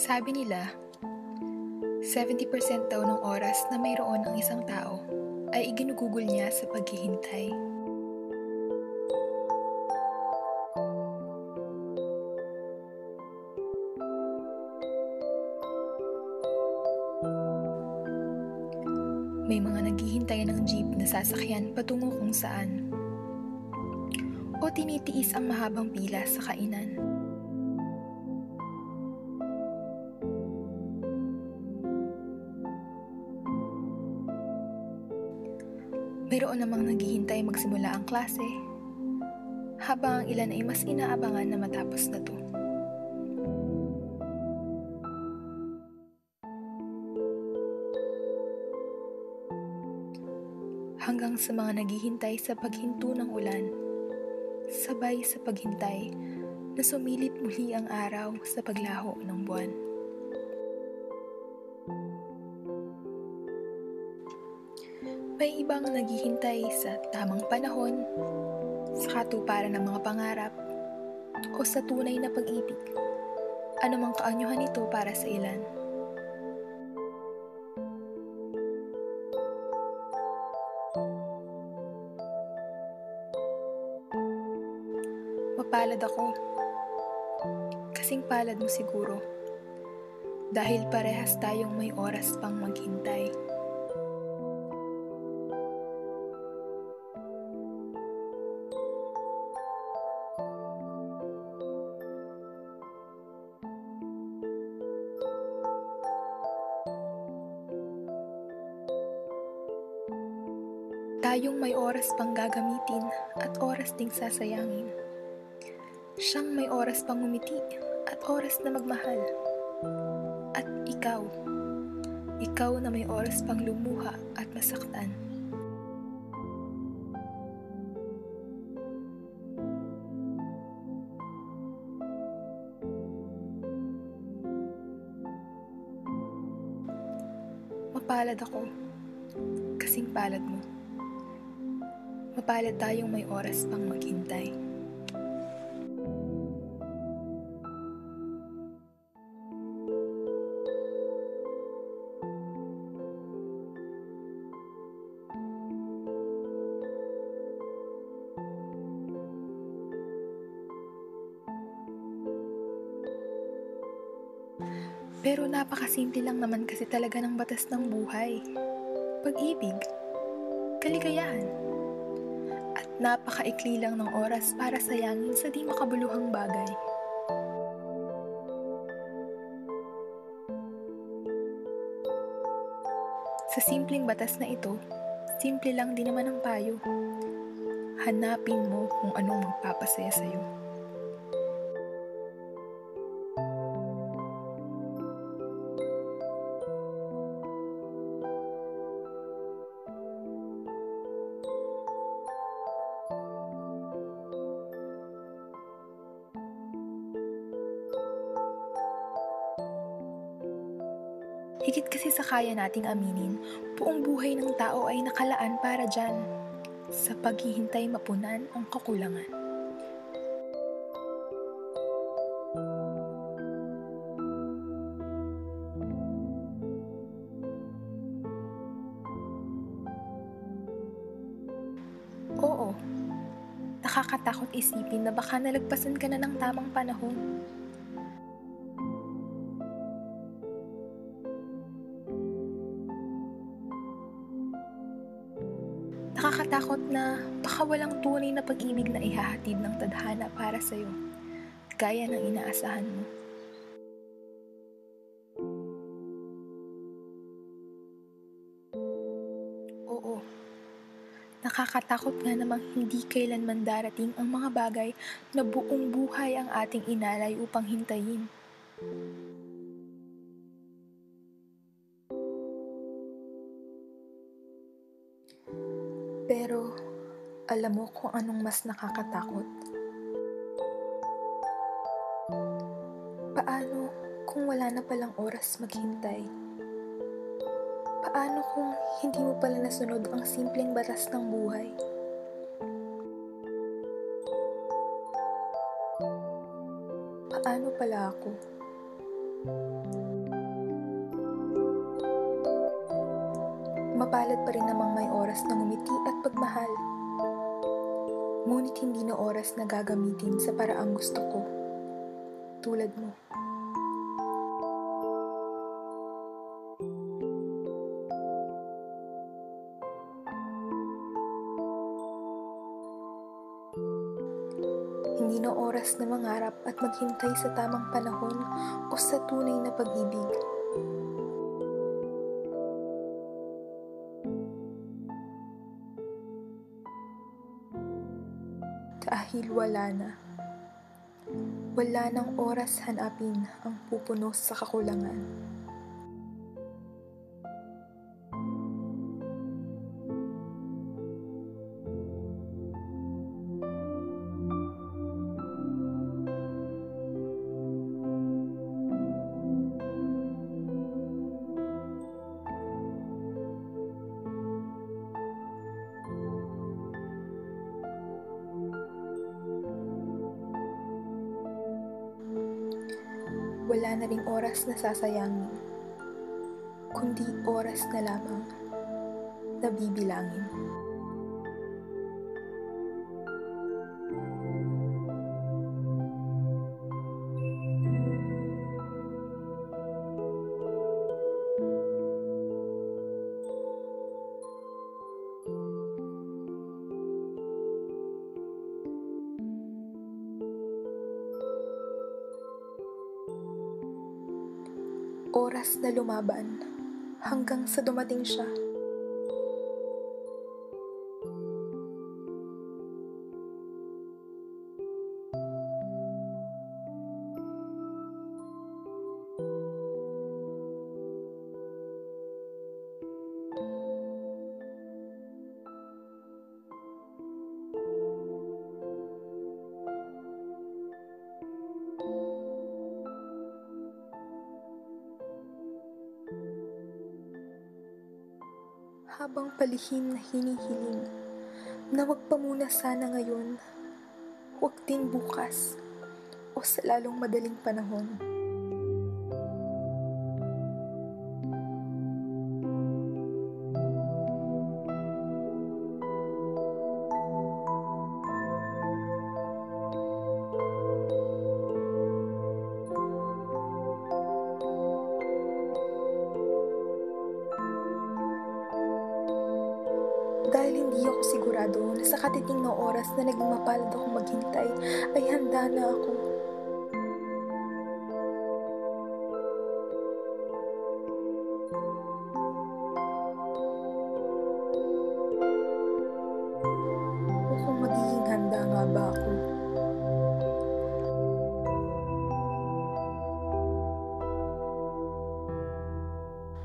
Sabi nila, 70% daw ng oras na mayroon ang isang tao ay iginugugol niya sa paghihintay. May mga naghihintay ng jeep na sasakyan patungo kung saan, o tinitiis ang mahabang pila sa kainan. Mayroon namang naghihintay magsimula ang klase, habang ang ilan ay mas inaabangan na matapos na to. Hanggang sa mga naghihintay sa paghinto ng ulan, sabay sa paghintay na sumilip muli ang araw sa paglaho ng buwan. May ibang naghihintay sa tamang panahon, sa katuparan ng mga pangarap, o sa tunay na pag-ibig, anumang kaanyuhan ito para sa ilan. Mapalad ako, kasing palad mo siguro, dahil parehas tayong may oras pang maghintay. Tayong may oras pang gagamitin at oras ding sasayangin. Siyang may oras pang ngumiti at oras na magmahal. At ikaw na may oras pang lumuha at masaktan. Mapalad ako, kasing palad mo. Mapalad tayong may oras pang maghintay. Pero napakasimple lang naman kasi talaga ng batas ng buhay. Pag-ibig, kaligayahan, at napakaikli lang ng oras para sayangin sa di makabuluhang bagay. Sa simpleng batas na ito, simple lang din naman ang payo. Hanapin mo kung anong magpapasaya sa'yo. Higit kasi sa kaya nating aminin, buong buhay ng tao ay nakalaan para dyan, sa paghihintay mapunan ang kakulangan. Oo, nakakatakot isipin na baka nalagpasan ka na ng tamang panahon. Nakakatakot na baka walang tunay na pag-ibig na ihahatid ng tadhana para sa'yo, gaya ng inaasahan mo. Oo, nakakatakot nga namang hindi kailanman darating ang mga bagay na buong buhay ang ating inalay upang hintayin. Pero, alam mo kung anong mas nakakatakot? Paano kung wala na palang oras maghintay? Paano kung hindi mo pala nasunod ang simpleng batas ng buhay? Paano pala ako? Mapalad pa rin namang may oras na ngumiti at pagmahal. Ngunit hindi na oras na gagamitin sa paraang gusto ko, tulad mo. Hindi na oras na mangarap at maghintay sa tamang panahon o sa tunay na pag-ibig. Dahil wala na. Wala nang oras hanapin ang pupuno sa kakulangan. Wala na ring oras na sasayangin, kundi oras na lamang na bibilangin. Oras na lumaban hanggang sa dumating siya. Habang palihim na hinihiling na wag pa muna sana ngayon, wag din bukas o sa lalong madaling panahon. Dahil hindi ako sigurado na sa katiting na oras na naging mapalad akong maghintay, ay handa na ako. O kung magiging handa nga ba ako?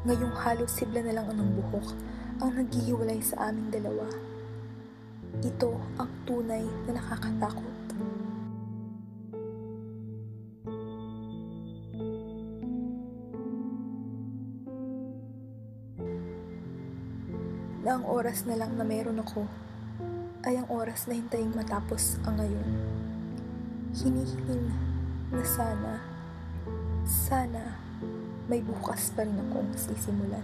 Ngayong halos sibla na lang anong buhok ang naghihiwalay sa aming dalawa. Ito ang tunay na nakakatakot. Na ang oras na lang na meron ako ay ang oras na hintayin matapos ang ngayon. Hinihiling na sana may bukas pa rin akong sisimulan.